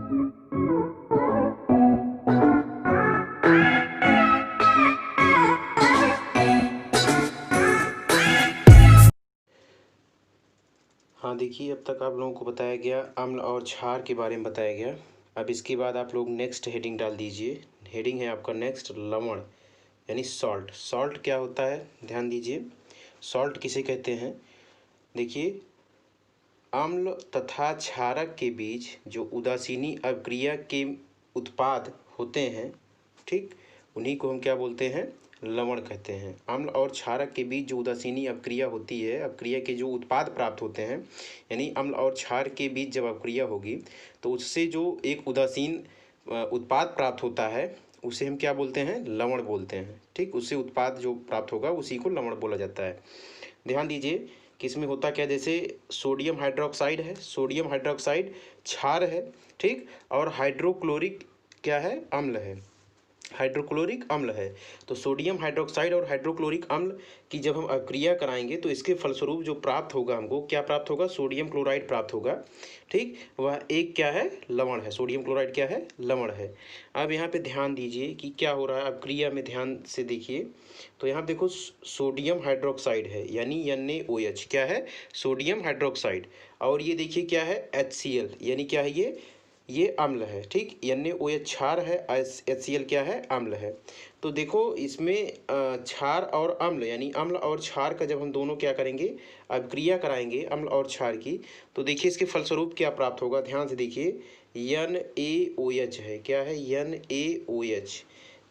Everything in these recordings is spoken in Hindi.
हाँ देखिए, अब तक आप लोगों को बताया गया अम्ल और क्षार के बारे में बताया गया। अब इसके बाद आप लोग नेक्स्ट हेडिंग डाल दीजिए। हेडिंग है आपका नेक्स्ट लवण यानी सॉल्ट। सॉल्ट क्या होता है, ध्यान दीजिए। सॉल्ट किसे कहते हैं? देखिए, अम्ल तथा क्षारक के बीच जो उदासीनी अभिक्रिया के उत्पाद होते हैं, ठीक, उन्हीं को हम क्या बोलते हैं? लवण कहते हैं। अम्ल और क्षारक के बीच जो उदासीनी अभिक्रिया होती है, अभिक्रिया के जो उत्पाद प्राप्त होते हैं, यानी अम्ल और क्षार के बीच जब अभिक्रिया होगी तो उससे जो एक उदासीन उत्पाद प्राप्त होता है उसे हम क्या बोलते हैं? लवण बोलते हैं। ठीक, उससे उत्पाद जो प्राप्त होगा उसी को लवण बोला जाता है। ध्यान दीजिए कि इसमें होता क्या, जैसे सोडियम हाइड्रोक्साइड है, सोडियम हाइड्रोक्साइड क्षार है, ठीक, और हाइड्रोक्लोरिक क्या है? अम्ल है, हाइड्रोक्लोरिक अम्ल है। तो सोडियम हाइड्रोक्साइड और हाइड्रोक्लोरिक अम्ल की जब हम अभिक्रिया कराएंगे तो इसके फलस्वरूप जो प्राप्त होगा, हमको क्या प्राप्त होगा? सोडियम क्लोराइड प्राप्त होगा। ठीक, वह एक क्या है? लवण है। सोडियम क्लोराइड क्या है? लवण है। अब यहाँ पे ध्यान दीजिए कि क्या हो रहा है अभिक्रिया में, ध्यान से देखिए। तो यहाँ देखो सोडियम हाइड्रोक्साइड है यानी NaOH, क्या है? Sodium hydroxide. और ये देखिए क्या है? HCl यानी क्या है? ये अम्ल है। ठीक, NaOH क्षार है, HCl क्या है? अम्ल है। तो देखो इसमें क्षार और अम्ल यानी अम्ल और क्षार का जब हम दोनों क्या करेंगे? अभिक्रिया कराएंगे अम्ल और क्षार की, तो देखिए इसके फलस्वरूप क्या प्राप्त होगा, ध्यान से देखिए। NaOH है, क्या है? NaOH,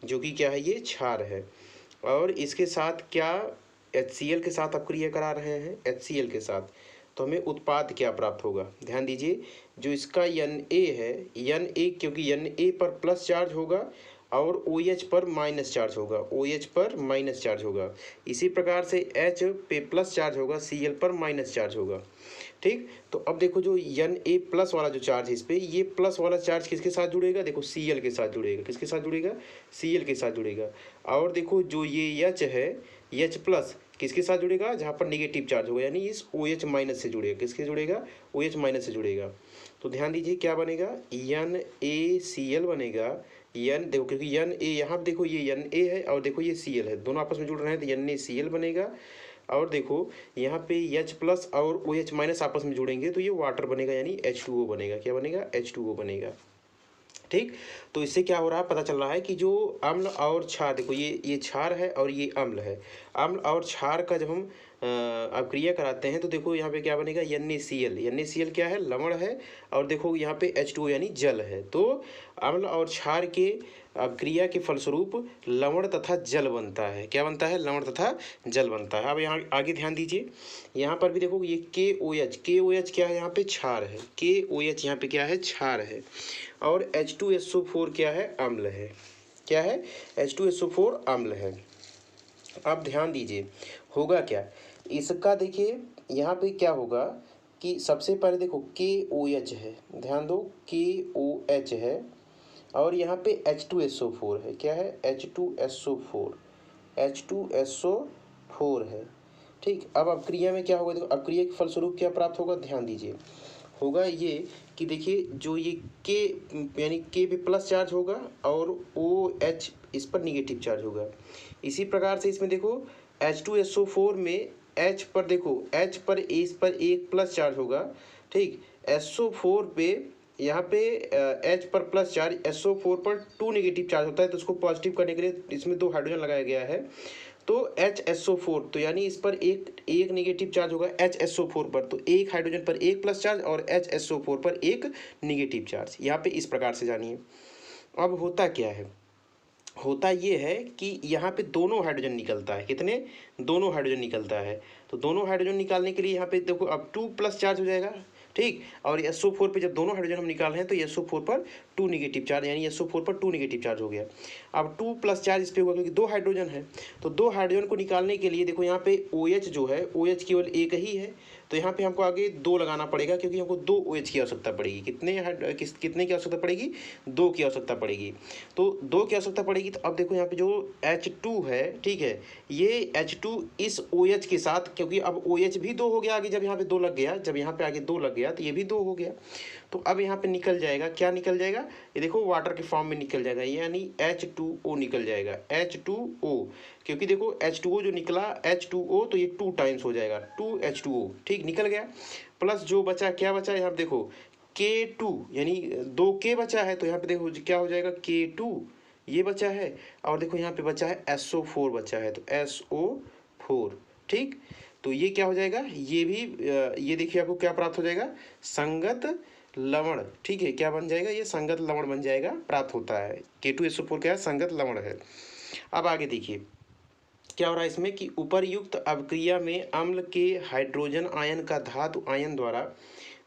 जो कि क्या है? ये क्षार है। और इसके साथ क्या HCl के साथ अभिक्रिया करा रहे हैं? HCl के साथ, तो हमें उत्पाद क्या प्राप्त होगा? ध्यान दीजिए, जो इसका Na है, Na क्योंकि Na पर प्लस चार्ज होगा और OH पर माइनस चार्ज होगा, OH पर माइनस चार्ज होगा। इसी प्रकार से H पे प्लस चार्ज होगा, Cl पर माइनस चार्ज होगा। ठीक, तो अब देखो जो Na प्लस वाला जो चार्ज है इस पे, ये प्लस वाला चार्ज किसके साथ जुड़ेगा? देखो Cl के साथ जुड़ेगा। किसके साथ जुड़ेगा? Cl के साथ जुड़ेगा। और देखो जो ये H है, H प्लस किसके साथ जुड़ेगा? जहाँ पर निगेटिव चार्ज होगा, यानी इस OH माइनस से जुड़ेगा। किसके जुड़ेगा? OH माइनस से जुड़ेगा। तो ध्यान दीजिए क्या बनेगा? NaCl बनेगा। देखो क्योंकि Na यहाँ देखो ये Na है और देखो ये Cl है, दोनों आपस में जुड़ रहे हैं तो NaCl बनेगा। और देखो यहाँ पे H प्लस और OH माइनस आपस में जुड़ेंगे तो ये वाटर बनेगा, यानी H2O बनेगा। क्या बनेगा? H2O बनेगा। ठीक, तो इससे क्या हो रहा है? पता चल रहा है कि जो अम्ल और क्षार, देखो ये क्षार है और ये अम्ल है। अम्ल और क्षार का जब हम अभिक्रिया कराते हैं तो देखो यहाँ पे क्या बनेगा? NaCl क्या है? लवण है। और देखो यहाँ पे H2O यानी जल है। तो अम्ल और क्षार के अभिक्रिया के फलस्वरूप लवण तथा जल बनता है। क्या बनता है? लवण तथा जल बनता है। अब यहाँ आगे ध्यान दीजिए, यहाँ पर भी देखो ये KOH क्या है? यहाँ पे क्षार है। KOH यहाँ पे क्या है? क्षार है। और H2SO4 क्या है? अम्ल है। क्या है? H2SO4 अम्ल है। अब ध्यान दीजिए होगा क्या इसका, देखिए यहाँ पे क्या होगा कि सबसे पहले देखो KOH है, ध्यान दो KOH है, और यहाँ पे H2SO4 है। क्या है? H2SO4 है। ठीक, अब अभिक्रिया में क्या होगा? देखो अभिक्रिया के फलस्वरूप क्या प्राप्त होगा? ध्यान दीजिए, होगा ये कि देखिए जो ये K यानी K पे प्लस चार्ज होगा और OH इस पर निगेटिव चार्ज होगा। इसी प्रकार से इसमें देखो H2SO4 में H पर देखो H पर इस पर एक प्लस चार्ज होगा। ठीक, SO4 पे यहाँ पे H पर प्लस चार्ज, SO4 पर 2 निगेटिव चार्ज होता है, तो उसको पॉजिटिव करने के लिए इसमें 2 हाइड्रोजन लगाया गया है। तो HSO4, तो यानी इस पर एक नेगेटिव चार्ज होगा HSO4 पर, तो एक हाइड्रोजन पर एक प्लस चार्ज और HSO4 पर एक निगेटिव चार्ज। यहाँ पे इस प्रकार से जानिए। अब होता क्या है? होता ये है कि यहाँ पे दोनों हाइड्रोजन निकलता है। कितने? दोनों हाइड्रोजन निकलता है। तो दोनों हाइड्रोजन निकालने के लिए यहाँ पे देखो अब 2 प्लस चार्ज हो जाएगा। ठीक, और SO4 पे जब दोनों हाइड्रोजन हम निकाल रहे हैं तो SO4 पर 2 निगेटिव चार्ज, यानी SO4 पर 2 निगेटिव चार्ज हो गया। अब 2 प्लस चार्ज इस पे होगा क्योंकि 2 हाइड्रोजन है। तो 2 हाइड्रोजन को निकालने के लिए देखो यहाँ पे OH जो है, OH केवल एक ही है, तो यहाँ पे हमको आगे 2 लगाना पड़ेगा क्योंकि हमको 2 OH की आवश्यकता पड़ेगी। कितने की आवश्यकता पड़ेगी? 2 की आवश्यकता पड़ेगी। तो 2 की आवश्यकता पड़ेगी। तो अब देखो यहाँ पे जो H2 है, ठीक है, ये H2 इस OH के साथ, क्योंकि अब OH भी 2 हो गया आगे, जब यहाँ पे 2 लग गया, जब यहाँ पे आगे 2 लग गया तो ये भी 2 हो गया। तो अब यहाँ पे निकल जाएगा, क्या निकल जाएगा, ये देखो वाटर के फॉर्म में निकल जाएगा, यानी H2O निकल जाएगा, H2O। क्योंकि देखो H2O जो निकला H2O, तो ये 2 टाइम्स हो जाएगा, 2H2O, ठीक, निकल गया। प्लस जो बचा, क्या बचा यहाँ पे देखो K2, यानी 2K बचा है, तो यहाँ पे देखो क्या हो जाएगा K2, ये बचा है। और देखो यहाँ पे बचा है SO4 बचा है, तो SO4, ठीक। तो ये क्या हो जाएगा, ये भी ये देखिए आपको क्या प्राप्त हो जाएगा, संगत लवण, ठीक है, क्या बन जाएगा, ये संगत लवण बन जाएगा, प्राप्त होता है। K2SO4 क्या है, संगत लवण है। अब आगे देखिए क्या हो रहा है इसमें कि उपर्युक्त अभिक्रिया में अम्ल के हाइड्रोजन आयन का धातु आयन द्वारा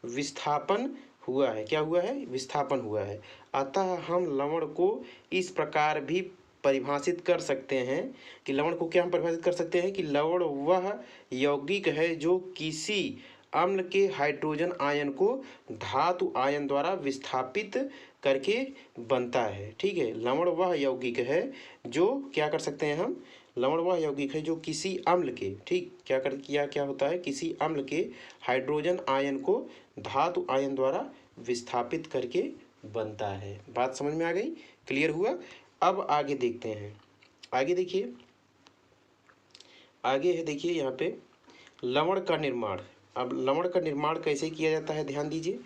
विस्थापन हुआ है, क्या हुआ है, विस्थापन हुआ है। अतः हम लवण को इस प्रकार भी परिभाषित कर सकते हैं कि लवण को क्या हम परिभाषित कर सकते हैं कि लवण वह यौगिक है जो किसी अम्ल के हाइड्रोजन आयन को धातु आयन द्वारा विस्थापित करके बनता है, ठीक है। लवण वह यौगिक है जो क्या कर सकते हैं हम, लवण वह यौगिक है जो किसी अम्ल के, ठीक, क्या होता है, किसी अम्ल के हाइड्रोजन आयन को धातु आयन द्वारा विस्थापित करके बनता है। बात समझ में आ गई, क्लियर हुआ। अब आगे देखते हैं, आगे देखिए, आगे है देखिए यहाँ पे लवण का निर्माण। अब लवण का निर्माण कैसे किया जाता है, ध्यान दीजिए।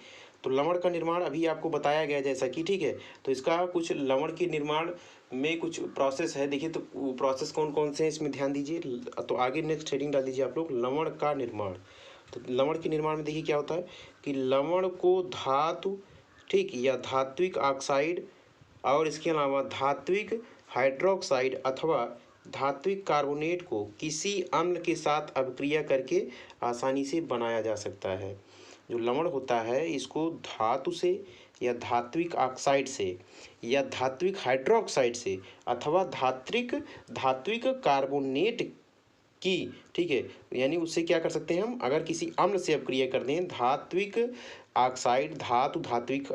तो लवण का निर्माण अभी आपको बताया गया जैसा कि, ठीक है, तो इसका कुछ लवण के निर्माण में कुछ प्रोसेस है, देखिए तो वो प्रोसेस कौन कौन से हैं इसमें ध्यान दीजिए। तो आगे नेक्स्ट हेडिंग डाल दीजिए आप लोग, लवण का निर्माण। तो लवण के निर्माण में देखिए क्या होता है कि लवण को धातु, ठीक, या धात्विक ऑक्साइड और इसके अलावा धात्विक हाइड्रोक्साइड अथवा धात्विक कार्बोनेट को किसी अम्ल के साथ अभिक्रिया करके आसानी से बनाया जा सकता है। जो लवण होता है इसको धातु से या धात्विक ऑक्साइड से या धात्विक हाइड्रोक्साइड से अथवा धात्विक कार्बोनेट की, ठीक है, यानी उससे क्या कर सकते हैं हम, अगर किसी अम्ल से अपक्रिया कर दें, धात्विक ऑक्साइड, धात्विक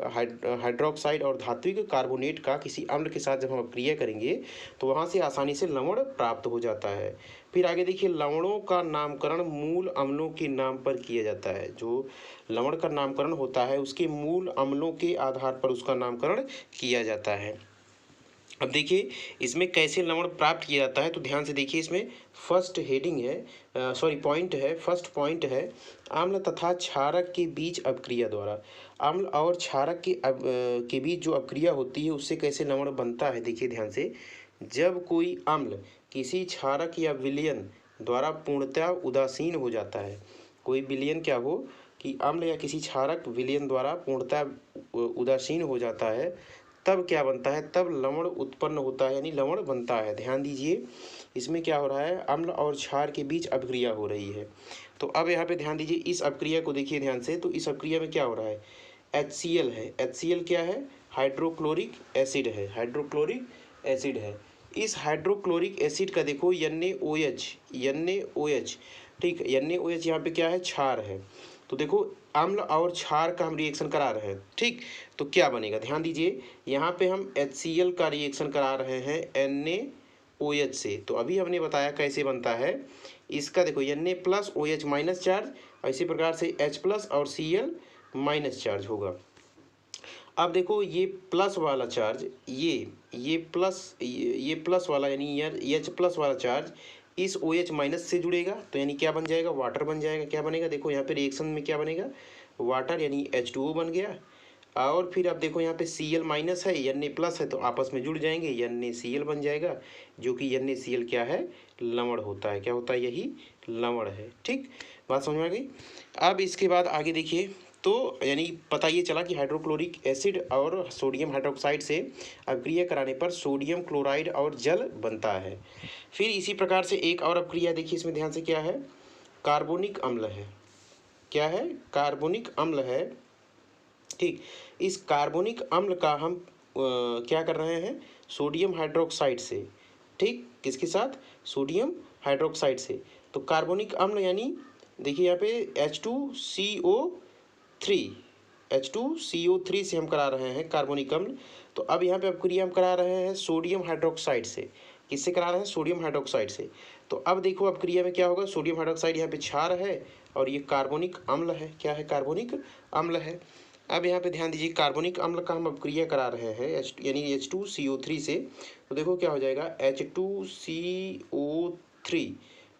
हाइड्रोक्साइड और धात्विक कार्बोनेट का किसी अम्ल के साथ जब हम अपक्रिया करेंगे तो वहाँ से आसानी से लवण प्राप्त हो जाता है। फिर आगे देखिए लवणों का नामकरण मूल अम्लों के नाम पर किया जाता है। जो लवण का नामकरण होता है उसके मूल अम्लों के आधार पर उसका नामकरण किया जाता है। अब देखिए इसमें कैसे लवण प्राप्त किया जाता है, तो ध्यान से देखिए, इसमें फर्स्ट हेडिंग है, पॉइंट है, फर्स्ट पॉइंट है, अम्ल तथा क्षारक के बीच अपक्रिया द्वारा। अम्ल और क्षारक के बीच जो अपक्रिया होती है उससे कैसे लवण बनता है, देखिए ध्यान से। जब कोई अम्ल किसी क्षारक या विलयन द्वारा पूर्णतः उदासीन हो जाता है, कोई विलयन क्या हो कि अम्ल या किसी क्षारक विलयन द्वारा पूर्णतः उदासीन हो जाता है, तब क्या बनता है, तब लवण उत्पन्न होता है, यानी लवण बनता है। ध्यान दीजिए इसमें क्या हो रहा है, अम्ल और क्षार के बीच अपक्रिया हो रही है। तो अब यहाँ पे ध्यान दीजिए, इस अपक्रिया को देखिए ध्यान से। तो इस अपक्रिया में क्या हो रहा है, HCl है, HCl क्या है, हाइड्रोक्लोरिक एसिड है, हाइड्रोक्लोरिक एसिड है। इस हाइड्रोक्लोरिक एसिड का देखो NaOH, ठीक, NaOH यहाँ पे क्या है, क्षार है। तो देखो अम्ल और क्षार का हम रिएक्शन करा रहे हैं, ठीक, तो क्या बनेगा, ध्यान दीजिए, यहाँ पे हम HCl का रिएक्शन करा रहे हैं NaOH से। तो अभी हमने बताया कैसे बनता है इसका, देखो Na+OH माइनस चार्ज, इसी प्रकार से H+ और Cl माइनस चार्ज होगा। अब देखो ये प्लस वाला चार्ज, ये प्लस वाला यानी H+ वाला चार्ज इस OH माइनस से जुड़ेगा, तो यानी क्या बन जाएगा, वाटर बन जाएगा। क्या बनेगा, देखो यहाँ पे रिएक्शन में क्या बनेगा, वाटर, यानी H2O बन गया। और फिर अब देखो यहाँ पे Cl माइनस है, Na+ है, तो आपस में जुड़ जाएंगे, NaCl बन जाएगा, जो कि NaCl क्या है, लवण होता है। क्या होता है, यही लवण है, ठीक, बात समझ में आ गई। अब इसके बाद आगे देखिए, तो यानी पता ये चला कि हाइड्रोक्लोरिक एसिड और सोडियम हाइड्रोक्साइड से अपक्रिया कराने पर सोडियम क्लोराइड और जल बनता है। फिर इसी प्रकार से एक और अपक्रिया देखिए, इसमें ध्यान से, क्या है, कार्बोनिक अम्ल है, क्या है, कार्बोनिक अम्ल है, ठीक। इस कार्बोनिक अम्ल का हम क्या कर रहे हैं, सोडियम हाइड्रोक्साइड से, ठीक, किसके साथ, सोडियम हाइड्रोक्साइड से। तो कार्बोनिक अम्ल यानी देखिए यहाँ पे H2CO3 से हम करा रहे हैं कार्बोनिक अम्ल। तो अब यहाँ पे अपक्रिया हम करा रहे हैं सोडियम हाइड्रोक्साइड से, किससे करा रहे हैं, सोडियम हाइड्रोक्साइड से। तो अब देखो अपक्रिया में क्या होगा, सोडियम हाइड्रोक्साइड यहाँ पे क्षार है और ये कार्बोनिक अम्ल है, क्या है, कार्बोनिक अम्ल है। अब यहाँ पे ध्यान दीजिए, कार्बोनिक अम्ल का हम अपक्रिया करा रहे हैं यानी H2CO3 से, तो देखो क्या हो जाएगा H2CO3,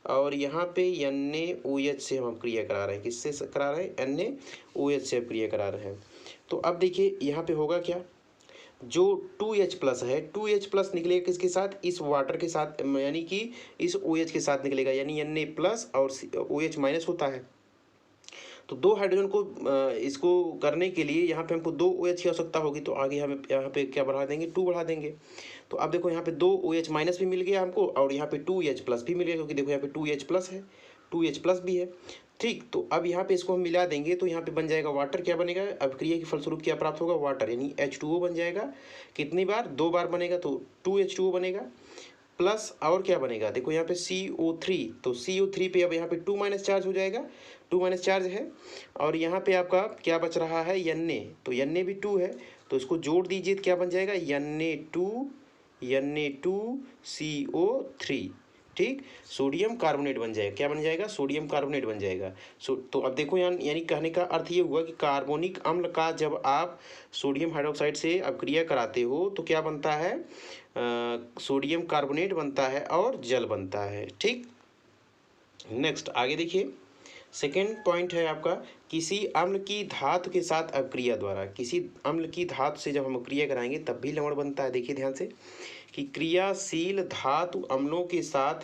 और यहाँ पे NaOH से हम अपक्रिया करा रहे हैं। किससे करा रहे हैं? NaOH से अपक्रिया करा रहे हैं। तो अब देखिए यहाँ पे होगा क्या, जो 2H प्लस है, 2H प्लस निकलेगा किसके साथ? इस वाटर के साथ, यानी कि इस OH के साथ निकलेगा, यानी Na प्लस और OH माइनस होता है। तो दो हाइड्रोजन को इसको करने के लिए यहाँ पे हमको 2 OH की आवश्यकता होगी, तो आगे हम यहाँ पे क्या बढ़ा देंगे? 2 बढ़ा देंगे। तो अब देखो यहाँ पे 2 OH माइनस भी मिल गया हमको, और यहाँ पे 2H प्लस भी मिल गया, क्योंकि देखो यहाँ पे 2H प्लस है, 2H प्लस भी है। ठीक, तो अब यहाँ पे इसको हम मिला देंगे, तो यहाँ पे बन जाएगा वाटर। क्या बनेगा? अभिक्रिया के फलस्वरूप क्या प्राप्त होगा? वाटर, यानी H2O बन जाएगा। कितनी बार? 2 बार बनेगा, तो 2H2O बनेगा। प्लस और क्या बनेगा? देखो यहाँ पे CO3, तो CO3 पे अब यहाँ पे 2 माइनस चार्ज हो जाएगा, 2 माइनस चार्ज है। और यहाँ पे आपका क्या बच रहा है? Na, तो Na भी 2 है, तो इसको जोड़ दीजिए तो क्या बन जाएगा? Na2CO3। ठीक, सोडियम कार्बोनेट बन जाएगा। क्या बन जाएगा? सोडियम कार्बोनेट बन जाएगा। तो अब देखो यानी कहने का अर्थ ये हुआ कि कार्बोनिक अम्ल का जब आप सोडियम हाइड्रोक्साइड से अपक्रिया कराते हो तो क्या बनता है? सोडियम कार्बोनेट बनता है और जल बनता है। ठीक, नेक्स्ट आगे देखिए, सेकेंड पॉइंट है आपका, किसी अम्ल की धातु के साथ अपक्रिया द्वारा। किसी अम्ल की धातु से जब हम अपक्रिया कराएंगे तब भी लवण बनता है। देखिए ध्यान से कि क्रियाशील धातु अम्लों के साथ,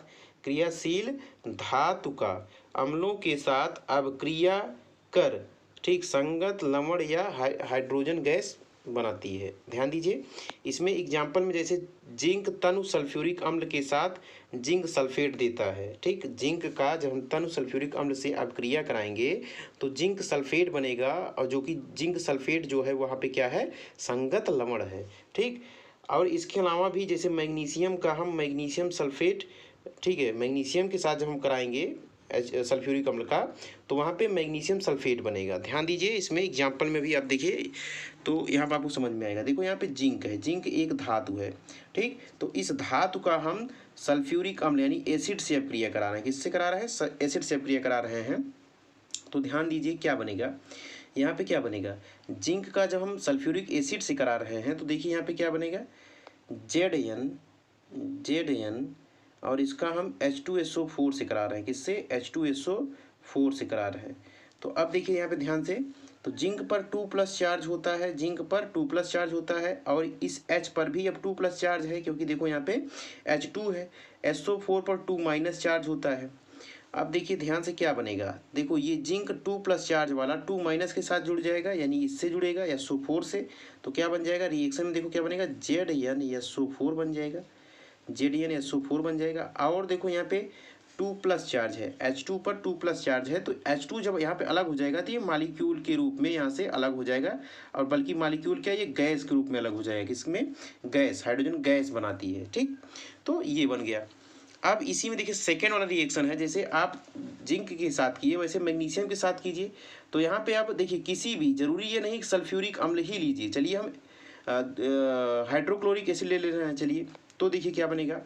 क्रियाशील धातु का अम्लों के साथ अपक्रिया कर, ठीक, संगत लवण या हाइड्रोजन गैस बनाती है। ध्यान दीजिए, इसमें एग्जाम्पल में जैसे जिंक तनु सल्फ्यूरिक अम्ल के साथ जिंक सल्फेट देता है। ठीक, जिंक का जब हम तनु सल्फ्यूरिक अम्ल से अपक्रिया कराएंगे तो जिंक सल्फेट बनेगा, और जो कि जिंक सल्फेट जो है वहाँ पे क्या है? संगत लवण है। ठीक, और इसके अलावा भी जैसे मैग्नीशियम का हम मैग्नीशियम सल्फेट, ठीक है, मैग्नीशियम के साथ जब हम कराएंगे सल्फ्यूरिक अम्ल का, तो वहाँ पे मैग्नीशियम सल्फेट बनेगा। ध्यान दीजिए, इसमें एग्जाम्पल में भी आप देखिए तो यहाँ पर आपको समझ में आएगा। देखो यहाँ पे जिंक है, जिंक एक धातु है। ठीक, तो इस धातु का हम सल्फ्यूरिक अम्ल यानी एसिड से अपक्रिया करा रहे हैं। किससे करा रहे हैं? एसिड से अपक्रिया करा रहे हैं। तो ध्यान दीजिए क्या बनेगा, यहाँ पे क्या बनेगा? जिंक का जब हम सल्फ्यूरिक एसिड से करा रहे हैं तो देखिए यहाँ पे क्या बनेगा? Zn, और इसका हम H2SO4 से करा रहे हैं। किससे? H2SO4 से करा रहे हैं। तो अब देखिए यहाँ पे ध्यान से, तो जिंक पर 2 प्लस चार्ज होता है, जिंक पर 2 प्लस चार्ज होता है, और इस H पर भी अब 2 प्लस चार्ज है, क्योंकि देखो यहाँ पे H2 है। SO4 पर 2 माइनस चार्ज होता है। अब देखिए ध्यान से क्या बनेगा, देखो ये जिंक 2 प्लस चार्ज वाला 2 माइनस के साथ जुड़ जाएगा, यानी इससे जुड़ेगा SO4 से, तो क्या बन जाएगा? रिएक्शन में देखो क्या बनेगा? ZnSO4 बन जाएगा, ZnSO4 बन जाएगा। और देखो यहाँ पे 2 प्लस चार्ज है, H2 पर 2 प्लस चार्ज है, तो H2 जब यहाँ पे अलग हो जाएगा तो ये मालिक्यूल के रूप में यहाँ से अलग हो जाएगा, और बल्कि मालिक्यूल क्या, ये गैस के रूप में अलग हो जाएगा। किसमें? गैस, हाइड्रोजन गैस बनाती है। ठीक, तो ये बन गया। अब इसी में देखिए सेकेंड वाला रिएक्शन है, जैसे आप जिंक के साथ किए वैसे मैग्नीशियम के साथ कीजिए। तो यहाँ पे आप देखिए किसी भी, जरूरी ये नहीं कि सल्फ्यूरिक अम्ल ही लीजिए। चलिए हम हाइड्रोक्लोरिक एसिड ले रहे हैं। चलिए, तो देखिए क्या बनेगा?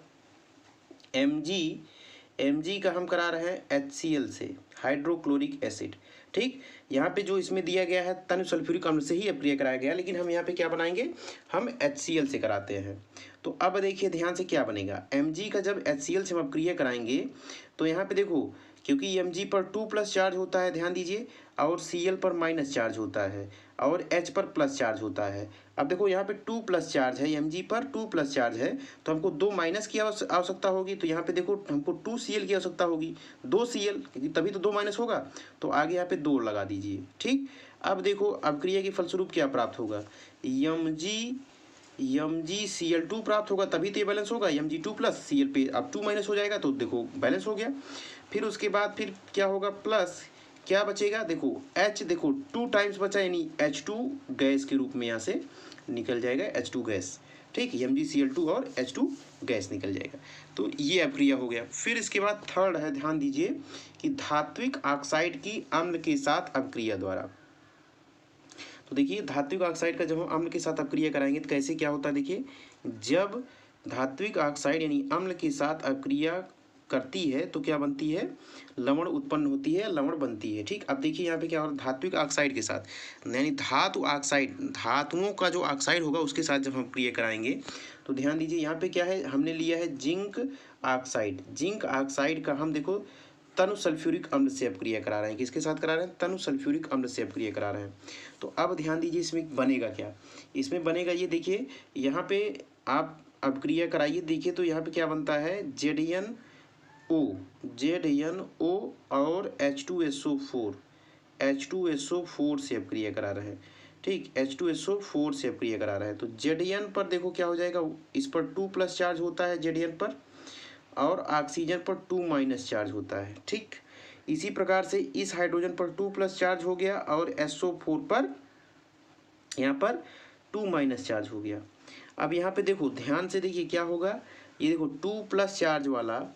Mg का हम करा रहे हैं HCl से, हाइड्रोक्लोरिक एसिड। ठीक, यहाँ पे जो इसमें दिया गया है तनु सल्फ्यूरिक अम्ल से ही अपक्रिया कराया गया, लेकिन हम यहाँ पे क्या बनाएंगे? हम HCl से कराते हैं। तो अब देखिए ध्यान से क्या बनेगा, Mg का जब HCl से हम अपक्रिया कराएंगे तो यहाँ पे देखो, क्योंकि Mg पर 2 प्लस चार्ज होता है, ध्यान दीजिए, और Cl पर माइनस चार्ज होता है, और H पर प्लस चार्ज होता है। अब देखो यहाँ पे 2 प्लस चार्ज है, Mg पर 2 प्लस चार्ज है, तो हमको 2 माइनस की आवश्यकता होगी। तो यहाँ पे देखो हमको 2Cl की आवश्यकता होगी, 2Cl, क्योंकि तभी तो 2 माइनस होगा, तो आगे यहाँ पे 2 लगा दीजिए। ठीक, अब देखो अपक्रिया के फलस्वरूप क्या प्राप्त होगा? MgCl2 प्राप्त होगा, तभी तो ये बैलेंस होगा। Mg2 प्लस Cl पे अब 2 माइनस हो जाएगा, तो देखो बैलेंस हो गया। फिर उसके बाद फिर क्या होगा? प्लस क्या बचेगा? देखो H, देखो 2 टाइम्स बचा, यानी H2 गैस के रूप में यहाँ से निकल जाएगा, H2 गैस। ठीक, MgCl2 और H2 गैस निकल जाएगा। तो ये अपक्रिया हो गया। फिर इसके बाद थर्ड है, ध्यान दीजिए, कि धात्विक ऑक्साइड की अम्ल के साथ अपक्रिया द्वारा। तो देखिए धात्विक ऑक्साइड का जब हम अम्ल के साथ अपक्रिया कराएंगे तो कैसे क्या होता है? देखिए, जब धात्विक ऑक्साइड यानी अम्ल के साथ अपक्रिया करती है तो क्या बनती है, लवण उत्पन्न होती है, लवण बनती है। ठीक, अब देखिए यहाँ पे क्या हो रहा है, धात्विक ऑक्साइड के साथ, यानी धातु ऑक्साइड, धातुओं का जो ऑक्साइड होगा उसके साथ जब हम क्रिया कराएंगे तो ध्यान दीजिए यहाँ पे क्या है, हमने लिया है जिंक ऑक्साइड। जिंक ऑक्साइड का हम देखो तनु सल्फ्यूरिक अम्ल से अब क्रिया करा रहे हैं। किसके साथ करा रहे हैं, तनु सल्फ्यूरिक अम्ल से अब क्रिया करा रहे हैं। तो अब ध्यान दीजिए इसमें बनेगा क्या, इसमें बनेगा ये देखिए, यहाँ पे आप अब क्रिया कराइए, देखिए तो यहाँ पे क्या बनता है, ZnO और H2SO4 से अब क्रिया करा रहे हैं। ठीक, H2SO4 से अब क्रिया करा रहे हैं। तो Zn पर देखो क्या हो जाएगा, इस पर 2+ चार्ज होता है Zn पर, और ऑक्सीजन पर 2- चार्ज होता है। ठीक, इसी प्रकार से इस हाइड्रोजन पर 2+ चार्ज हो गया और SO4 पर यहाँ पर 2- चार्ज हो गया। अब यहाँ पे देखो ध्यान से देखिए क्या होगा, ये देखो 2+ चार्ज वाला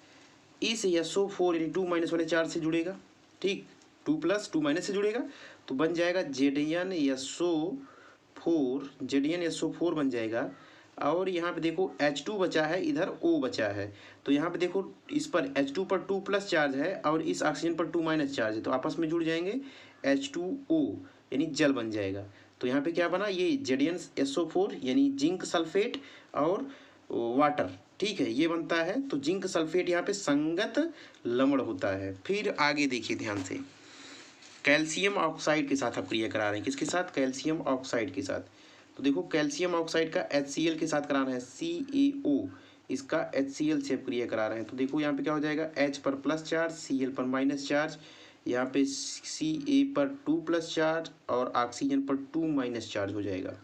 इस SO4 यानी 2- वाले चार्ज से जुड़ेगा। ठीक, 2+ 2- से जुड़ेगा तो बन जाएगा ZnSO4 बन जाएगा। और यहाँ पे देखो H2 बचा है, इधर O बचा है, तो यहाँ पे देखो इस पर H2 पर 2+ चार्ज है और इस ऑक्सीजन पर 2- चार्ज है, तो आपस में जुड़ जाएंगे, H2O यानी जल बन जाएगा। तो यहाँ पे क्या बना, ये ZnSO4 यानी जिंक सल्फेट और वाटर। ठीक है, ये बनता है। तो जिंक सल्फेट यहाँ पे संगत लवण होता है। फिर आगे देखिए ध्यान से, कैल्शियम ऑक्साइड के साथ आप क्रिया करा रहे हैं। किसके साथ, कैल्शियम ऑक्साइड के साथ। तो देखो कैल्शियम ऑक्साइड का HCl के साथ करा रहे हैं, CaO, इसका HCl से आप क्रिया करा रहे हैं। तो देखो यहाँ पे क्या हो जाएगा, H पर प्लस चार्ज, Cl पर माइनस चार्ज, यहाँ पे Ca पर 2+ चार्ज और ऑक्सीजन पर 2- चार्ज हो जाएगा।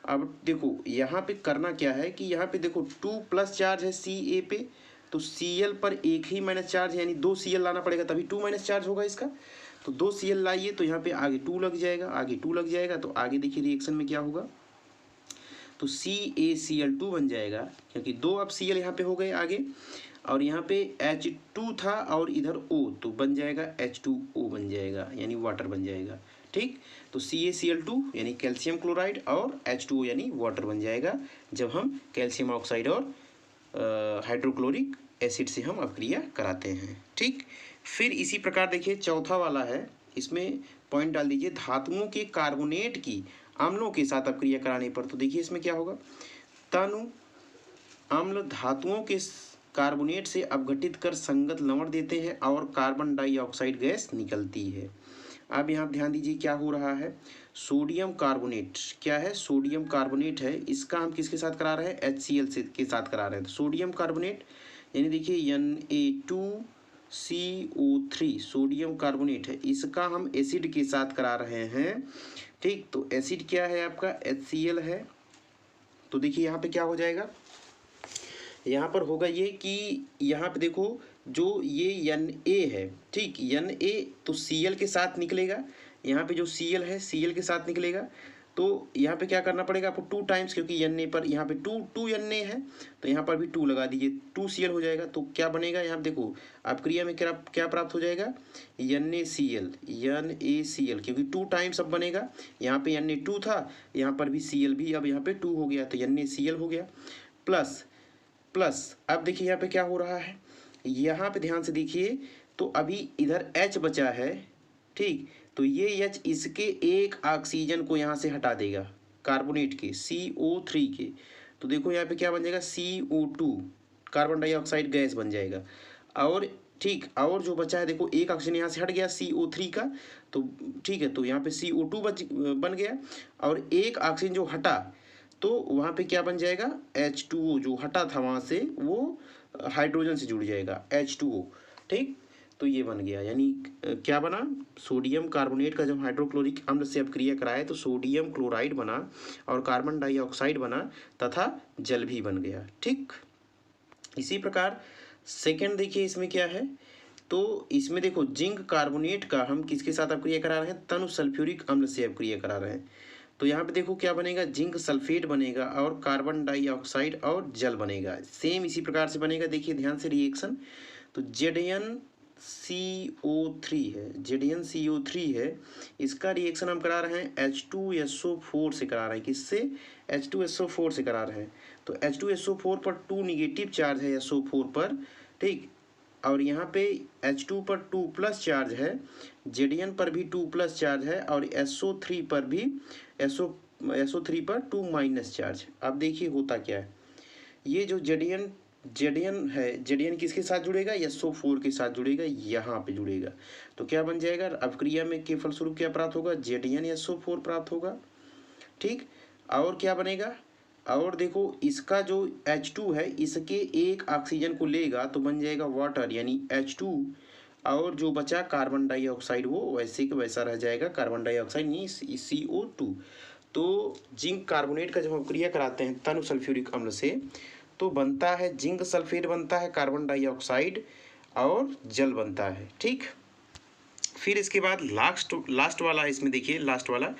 अब देखो यहाँ पे करना क्या है कि यहाँ पे देखो 2+ चार्ज है Ca पे, तो Cl पर एक ही माइनस चार्ज है, यानी 2 Cl लाना पड़ेगा तभी 2- चार्ज होगा इसका। तो 2 Cl लाइए तो यहाँ पे आगे 2 लग जाएगा, आगे 2 लग जाएगा, तो आगे देखिए रिएक्शन में क्या होगा, तो CaCl2 बन जाएगा, क्योंकि 2 अब Cl यहाँ पे हो गए आगे, और यहाँ पे H2 था और इधर O, तो बन जाएगा H2O बन जाएगा, यानी वाटर बन जाएगा। ठीक, तो CaCl2 यानी कैल्शियम क्लोराइड और H2O यानी वाटर बन जाएगा, जब हम कैल्शियम ऑक्साइड और हाइड्रोक्लोरिक एसिड से हम अभिक्रिया कराते हैं। ठीक, फिर इसी प्रकार देखिए चौथा वाला है, इसमें पॉइंट डाल दीजिए, धातुओं के कार्बोनेट की अम्लों के साथ अभिक्रिया कराने पर। तो देखिए इसमें क्या होगा, तनु अम्ल धातुओं के कार्बोनेट से अपघटित कर संगत लवण देते हैं और कार्बन डाइऑक्साइड गैस निकलती है। अब यहाँ ध्यान दीजिए क्या हो रहा है, सोडियम कार्बोनेट क्या है, सोडियम कार्बोनेट है, इसका हम किसके साथ करा रहे हैं, HCl से के साथ करा रहे हैं। तो सोडियम कार्बोनेट यानी देखिए Na2CO3 सोडियम कार्बोनेट है, इसका हम एसिड के साथ करा रहे हैं। ठीक, तो एसिड क्या है आपका, HCl है। तो देखिए यहाँ पे क्या हो जाएगा, यहाँ पर होगा ये कि यहाँ पे देखो जो ये Na है, ठीक, Na तो Cl के साथ निकलेगा, यहाँ पे जो Cl है Cl के साथ निकलेगा, तो यहाँ पे क्या करना पड़ेगा आपको 2 टाइम्स, क्योंकि Na पर यहाँ पे 2 Na है, तो यहाँ पर भी 2 लगा दीजिए, 2 Cl हो जाएगा। तो क्या बनेगा, यहाँ पे देखो आप क्रिया में क्या क्या प्राप्त हो जाएगा, NaCl, क्योंकि 2 टाइम्स अब बनेगा, यहाँ पे Na2 था, यहाँ पर भी Cl भी अब यहाँ पे 2 हो गया, तो NaCl हो गया। प्लस अब देखिए यहाँ पे क्या हो रहा है, यहाँ पे ध्यान से देखिए, तो अभी इधर H बचा है। ठीक, तो ये H इसके एक ऑक्सीजन को यहाँ से हटा देगा, कार्बोनेट के CO3 के, तो देखो यहाँ पे क्या बन जाएगा, CO2 कार्बन डाइऑक्साइड गैस बन जाएगा। और ठीक, और जो बचा है देखो एक ऑक्सीजन यहाँ से हट गया CO3 का, तो ठीक है, तो यहाँ पे CO2 बन गया, और एक ऑक्सीजन जो हटा तो वहाँ पे क्या बन जाएगा, H2O जो हटा था वहाँ से वो हाइड्रोजन से जुड़ जाएगा, H2O। ठीक, तो ये बन गया, यानी क्या बना, सोडियम कार्बोनेट का जब हाइड्रोक्लोरिक अम्ल से अपक्रिया कराए तो सोडियम क्लोराइड बना और कार्बन डाइऑक्साइड बना तथा जल भी बन गया। ठीक, इसी प्रकार सेकेंड देखिए इसमें क्या है, तो इसमें देखो जिंक कार्बोनेट का हम किसके साथ अपक्रिया करा रहे हैं, तनु सल्फ्यूरिक अम्ल से अपक्रिया करा रहे हैं। तो यहाँ पे देखो क्या बनेगा, जिंक सल्फेट बनेगा और कार्बन डाइऑक्साइड और जल बनेगा, सेम इसी प्रकार से बनेगा। देखिए ध्यान से रिएक्शन, तो ZnCO3 है, इसका रिएक्शन हम करा रहे हैं H2SO4 से करा रहे हैं, किससे, H2SO4 से करा रहे हैं। तो H2SO4 पर 2 निगेटिव चार्ज है SO4 पर, ठीक, और यहाँ पे H2 पर 2 प्लस चार्ज है, Zn पर भी 2 प्लस चार्ज है और SO3 पर भी SO3 पर 2 माइनस चार्ज। अब देखिए होता क्या है, ये जो Zn है, Zn किसके साथ जुड़ेगा, SO4 के साथ जुड़ेगा, यहाँ पे जुड़ेगा। तो क्या बन जाएगा, अपक्रिया में के फलस्वरूप क्या प्राप्त होगा, ZnSO4 प्राप्त होगा। ठीक, और क्या बनेगा, और देखो इसका जो H2 है इसके एक ऑक्सीजन को लेगा तो बन जाएगा वाटर यानी H2, और जो बचा कार्बन डाइऑक्साइड वो वैसे का वैसा रह जाएगा, कार्बन डाइऑक्साइड नहीं CO2। तो जिंक कार्बोनेट का जब हम क्रिया कराते हैं तनु सल्फ्यूरिक अम्ल से तो बनता है जिंक सल्फेट, बनता है कार्बन डाइऑक्साइड और जल बनता है। ठीक, फिर इसके बाद लास्ट वाला इसमें देखिए, लास्ट वाला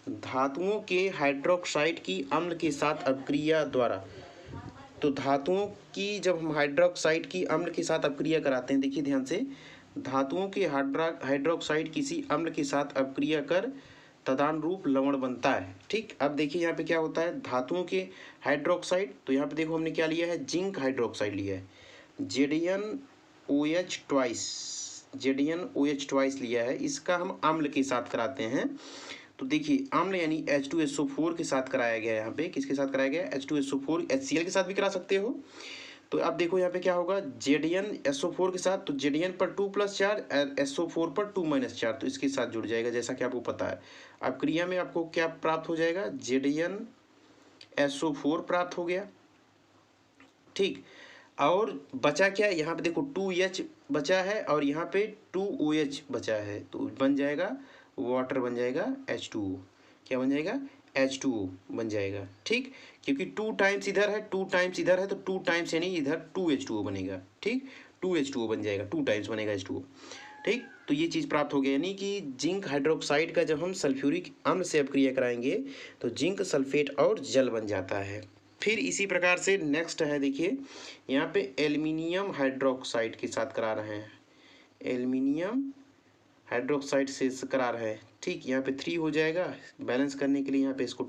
धातुओं के हाइड्रोक्साइड की अम्ल के साथ अपक्रिया द्वारा। तो धातुओं की जब हम हाइड्रोक्साइड की अम्ल के साथ अपक्रिया कराते हैं, देखिए ध्यान से, धातुओं के हाइड्रोक्साइड किसी अम्ल के साथ अपक्रिया कर तदानुरूप लवण बनता है। ठीक, अब देखिए यहाँ पे क्या होता है, धातुओं के हाइड्रोक्साइड, तो यहाँ पे देखो हमने क्या लिया है, जिंक हाइड्रोक्साइड लिया है, ZnOH ट्वाइस लिया है, इसका हम अम्ल के साथ कराते हैं। तो देखिए अम्ल यानी H2SO4 के साथ कराया गया है, यहाँ पे किसके साथ कराया गया है, H2SO4, HCl के साथ भी करा सकते हो। तो अब देखो यहाँ पे क्या होगा, ZnSO4 के साथ, तो Zn पर 2 प्लस चार्ज, SO4 पर 2 माइनस चार्ज, तो इसके साथ जुड़ जाएगा जैसा कि आपको पता है। अब क्रिया में आपको क्या प्राप्त हो जाएगा, ZnSO4 प्राप्त हो गया। ठीक, और बचा क्या, यहाँ पे देखो 2H बचा है और यहाँ पे 2OH बचा है, तो बन जाएगा वाटर, बन जाएगा H2O। क्या बन जाएगा, H2O बन जाएगा। ठीक, क्योंकि 2 टाइम्स इधर है, 2 टाइम्स इधर है, तो 2 टाइम्स यानी इधर 2H2O बनेगा। ठीक, 2H2O बन जाएगा, 2 टाइम्स बनेगा H2O। ठीक, तो ये चीज़ प्राप्त हो गया, यानी कि जिंक हाइड्रोक्साइड का जब हम सल्फ्यूरिक अम्ल से अपक्रिया कराएंगे तो जिंक सल्फेट और जल बन जाता है। फिर इसी प्रकार से नेक्स्ट है, देखिए यहाँ पे एल्युमिनियम हाइड्रोक्साइड के साथ करा रहे हैं, एल्युमिनियम हाइड्रोक्साइड से करा रहे हैं। ठीक, यहाँ पे 3 हो जाएगा बैलेंस करने के लिए यहाँ पे इसको।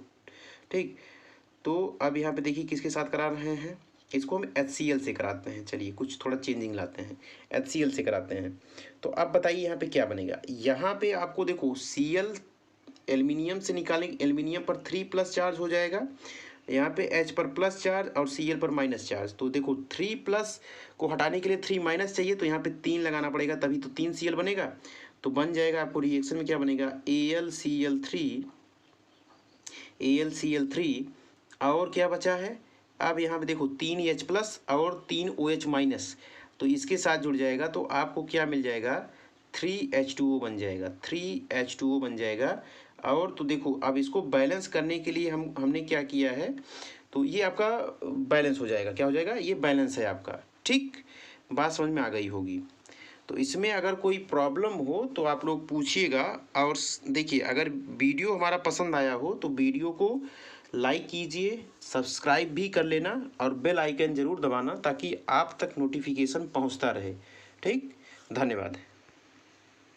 ठीक, तो अब यहाँ पे देखिए किसके साथ करा रहे हैं, इसको हम HCl से कराते हैं। चलिए कुछ थोड़ा चेंजिंग लाते हैं, HCl से कराते हैं। तो अब बताइए यहाँ पे क्या बनेगा, यहाँ पे आपको देखो Cl एल्युमिनियम से निकालेंगे, एल्युमिनियम पर 3 प्लस चार्ज हो जाएगा, यहाँ पे H पर प्लस चार्ज और Cl पर माइनस चार्ज। तो देखो 3 प्लस को हटाने के लिए 3 माइनस चाहिए, तो यहाँ पे 3 लगाना पड़ेगा, तभी तो 3 Cl बनेगा। तो बन जाएगा आपको रिएक्शन में क्या बनेगा, AlCl3 और क्या बचा है, अब यहाँ पे देखो 3H प्लस और 3OH माइनस, तो इसके साथ जुड़ जाएगा, तो आपको क्या मिल जाएगा, 3H2O बन जाएगा, 3H2O बन जाएगा। और तो देखो अब इसको बैलेंस करने के लिए हमने क्या किया है, तो ये आपका बैलेंस हो जाएगा, क्या हो जाएगा, ये बैलेंस है आपका। ठीक, बात समझ में आ गई होगी। तो इसमें अगर कोई प्रॉब्लम हो तो आप लोग पूछिएगा। और देखिए अगर वीडियो हमारा पसंद आया हो तो वीडियो को लाइक कीजिए, सब्सक्राइब भी कर लेना और बेल आइकन ज़रूर दबाना ताकि आप तक नोटिफिकेशन पहुंचता रहे। ठीक, धन्यवाद।